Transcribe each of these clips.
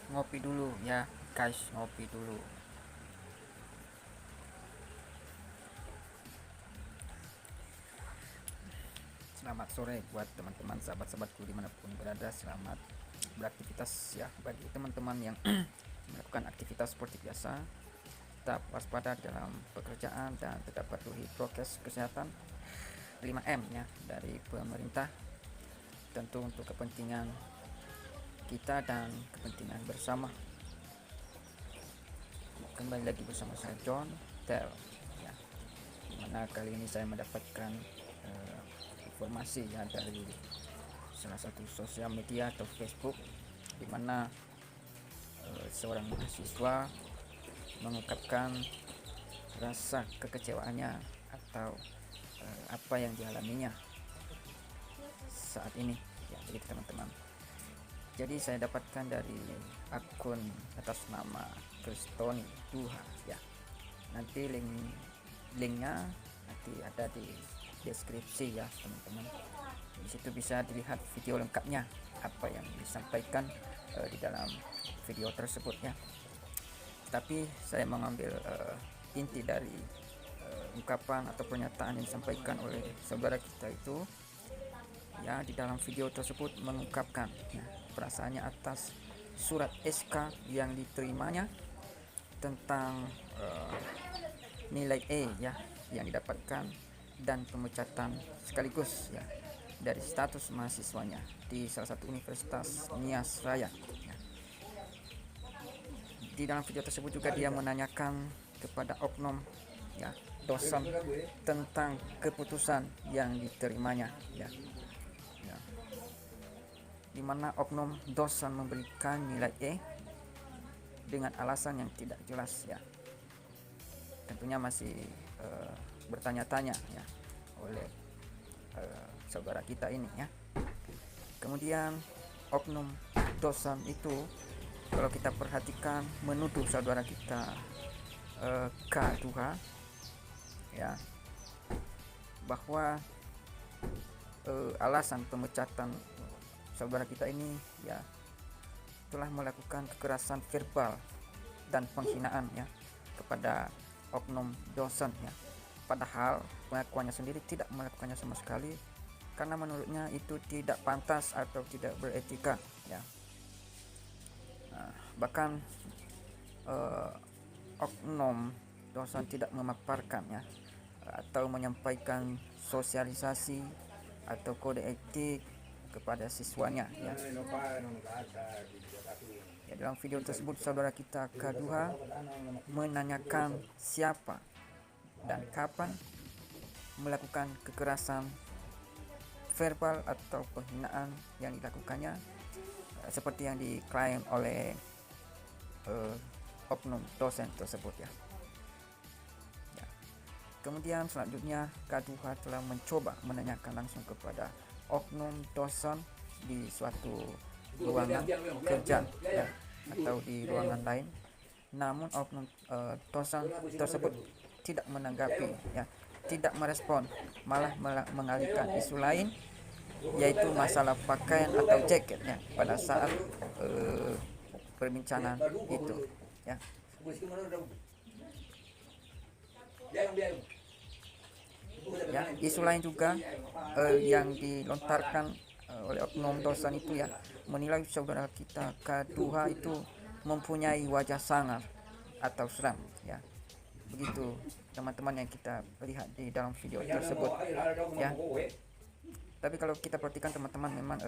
Ngopi dulu ya guys, ngopi dulu. Selamat sore buat teman-teman sahabat-sahabatku dimanapun berada. Selamat beraktivitas ya. Bagi teman-teman yang melakukan aktivitas seperti biasa, tetap waspada dalam pekerjaan dan tetap patuhi prokes kesehatan 5M ya dari pemerintah, tentu untuk kepentingan kita dan kepentingan bersama. Kembali lagi bersama saya John Tel ya, dimana kali ini saya mendapatkan informasi ya dari salah satu sosial media atau Facebook, dimana seorang mahasiswa mengungkapkan rasa kekecewaannya atau apa yang dialaminya saat ini ya, begitu teman-teman. Jadi saya dapatkan dari akun atas nama Kristoni Duha ya. Nanti linknya nanti ada di deskripsi ya teman-teman. Di situ bisa dilihat video lengkapnya apa yang disampaikan di dalam video tersebut ya. Tapi saya mengambil inti dari ungkapan atau pernyataan yang disampaikan oleh saudara kita itu ya. Di dalam video tersebut mengungkapkan ya, perasaannya atas surat SK yang diterimanya tentang nilai E ya yang didapatkan dan pemecatan sekaligus ya dari status mahasiswanya di salah satu universitas Nias Raya ya. Di dalam video tersebut juga dia menanyakan kepada oknum ya, dosen, tentang keputusan yang diterimanya ya. Di mana oknum dosen memberikan nilai E dengan alasan yang tidak jelas ya. Tentunya masih bertanya-tanya ya oleh saudara kita ini ya. Kemudian oknum dosen itu kalau kita perhatikan menuduh saudara kita K2 ya, bahwa alasan pemecatan saudara kita ini ya telah melakukan kekerasan verbal dan penghinaan ya kepada oknum dosen ya. Padahal pengakuannya sendiri tidak melakukannya sama sekali, karena menurutnya itu tidak pantas atau tidak beretika ya. Bahkan oknum dosen tidak memaparkan ya atau menyampaikan sosialisasi atau kode etik kepada siswanya ya. Ya, dalam video tersebut saudara kita K2 menanyakan siapa dan kapan melakukan kekerasan verbal atau penghinaan yang dilakukannya seperti yang diklaim oleh oknum dosen tersebut ya. Kemudian selanjutnya K2 telah mencoba menanyakan langsung kepada oknum dosen di suatu ruangan kerja ya, atau di ruangan lain. Namun oknum dosen tersebut tidak menanggapi ya, tidak merespon, malah mengalihkan isu lain, yaitu masalah pakaian atau jaketnya pada saat perbincangan itu ya. Ya, isu lain juga yang dilontarkan oleh oknum dosen itu ya, menilai saudara kita K2 itu mempunyai wajah sangar atau seram ya. Begitu teman-teman yang kita lihat di dalam video tersebut ya. Tapi kalau kita perhatikan teman-teman, memang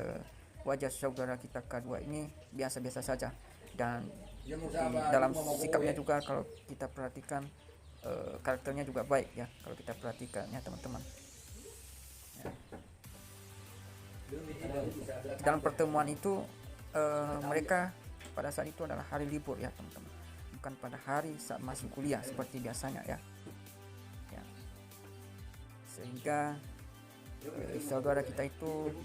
wajah saudara kita K2 ini biasa-biasa saja, dan di dalam sikapnya juga kalau kita perhatikan karakternya juga baik ya, kalau kita perhatikan ya teman-teman ya. Dalam pertemuan itu mereka pada saat itu adalah hari libur ya teman-teman, bukan pada hari saat masih kuliah seperti biasanya ya. Sehingga saudara kita itu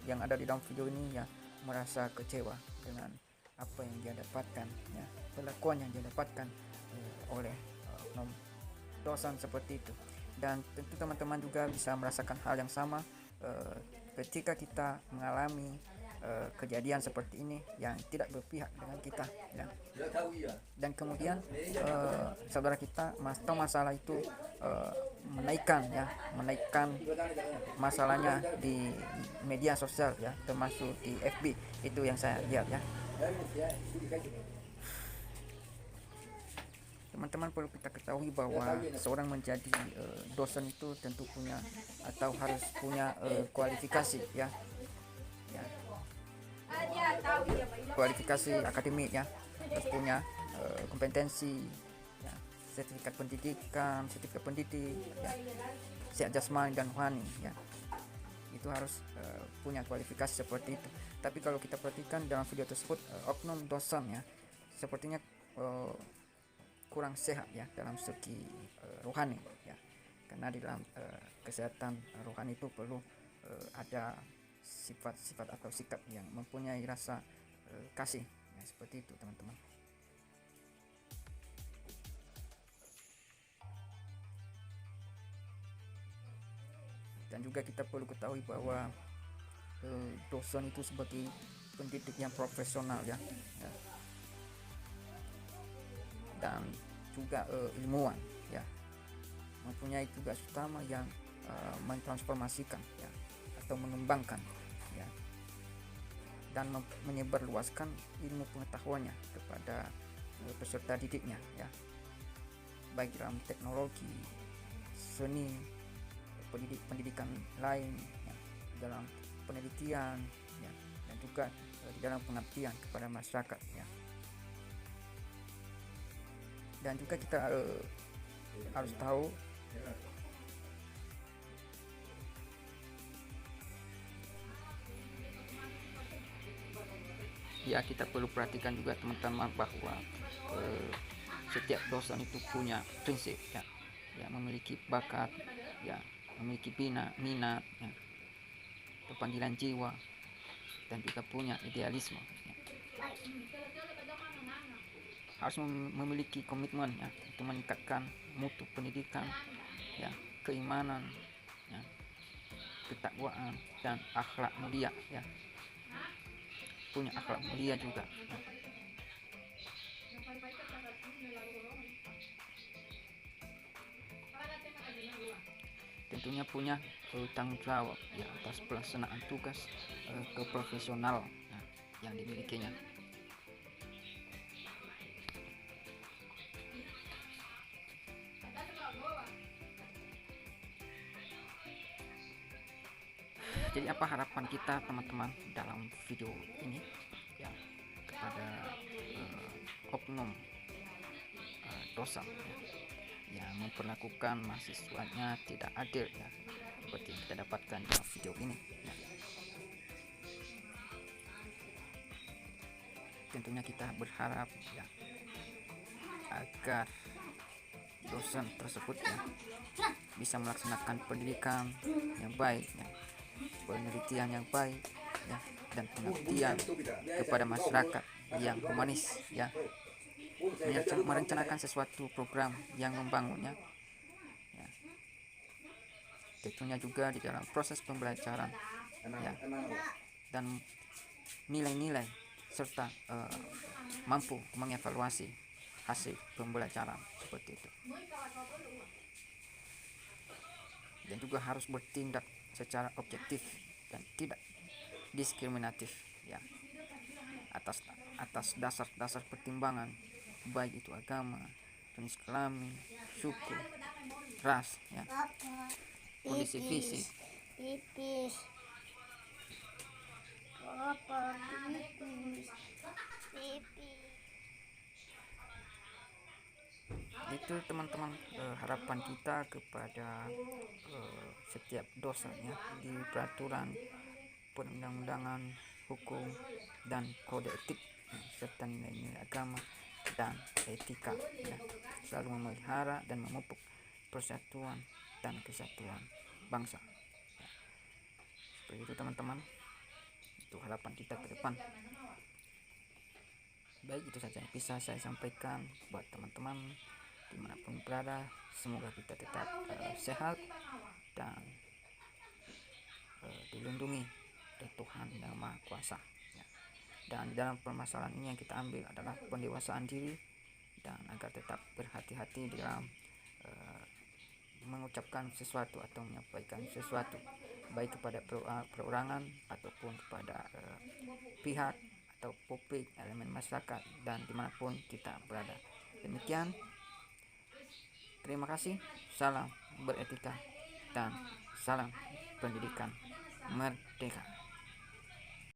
yang ada di dalam video ini ya merasa kecewa dengan apa yang dia dapatkan ya, perlakuan yang dia dapatkan oleh dosen seperti itu. Dan tentu teman-teman juga bisa merasakan hal yang sama ketika kita mengalami kejadian seperti ini yang tidak berpihak dengan kita ya. Dan kemudian saudara kita tahu masalah itu menaikkan masalahnya di media sosial ya, termasuk di FB. Itu yang saya lihat ya. Teman-teman perlu kita ketahui bahwa seorang menjadi dosen itu tentu punya atau harus punya kualifikasi ya. Kualifikasi akademik ya, harus punya kompetensi ya, sertifikat pendidik ya, sehat jasmani dan rohani ya. Itu harus punya kualifikasi seperti itu. Tapi kalau kita perhatikan dalam video tersebut, oknum dosen ya sepertinya kurang sehat ya dalam segi rohani ya, karena di dalam kesehatan rohani itu perlu ada sifat-sifat atau sikap yang mempunyai rasa kasih ya, seperti itu teman-teman. Dan juga kita perlu ketahui bahwa dosen itu sebagai pendidik yang profesional ya, dan juga ilmuwan ya, mempunyai tugas utama yang mentransformasikan ya, atau mengembangkan ya, dan menyebarluaskan ilmu pengetahuannya kepada peserta didiknya ya, baik dalam teknologi, seni, pendidikan lain ya, dalam penelitian ya, dan juga di dalam pengabdian kepada masyarakat ya. Dan juga kita harus tahu ya, kita perlu perhatikan juga teman-teman bahwa setiap dosen itu punya prinsip ya, memiliki bakat ya, memiliki minat ya, panggilan jiwa, dan juga punya idealisme ya. Harus memiliki komitmen ya, untuk meningkatkan mutu pendidikan ya, keimanan ya, ketakwaan, dan akhlak mulia ya, punya akhlak mulia juga ya. Tentunya punya tanggung jawab ya atas pelaksanaan tugas keprofesional ya, yang dimilikinya. Jadi apa harapan kita teman-teman dalam video ini ya, kepada oknum dosen ya, yang memperlakukan mahasiswanya tidak adil ya, seperti yang kita dapatkan dalam video ini ya. Tentunya kita berharap ya, agar dosen tersebut ya, bisa melaksanakan pendidikan yang baik ya, penelitian yang baik ya, dan pengabdian kepada masyarakat yang humanis ya, merencanakan sesuatu program yang membangunnya ya. Tentunya juga di dalam proses pembelajaran ya, dan nilai-nilai serta mampu mengevaluasi hasil pembelajaran seperti itu. Dan juga harus bertindak secara objektif dan tidak diskriminatif ya, atas dasar pertimbangan baik itu agama, jenis kelamin, suku, ras ya, kondisi fisik. Itu teman-teman harapan kita kepada setiap dosen ya, di peraturan perundang-undangan, hukum, dan kode etik ya, serta nilai-nilai agama dan etika ya, selalu memelihara dan memupuk persatuan dan kesatuan bangsa ya. Seperti itu teman-teman, itu harapan kita ke depan. Baik, itu saja yang bisa saya sampaikan buat teman-teman dimanapun berada. Semoga kita tetap sehat dan dilindungi dari Tuhan yang Maha Kuasa ya. Dan dalam permasalahan ini yang kita ambil adalah pendewasaan diri, dan agar tetap berhati-hati dalam mengucapkan sesuatu atau menyampaikan sesuatu, baik kepada perorangan ataupun kepada pihak atau publik, elemen masyarakat, dan dimanapun kita berada. Demikian, terima kasih, salam beretika, dan salam pendidikan merdeka.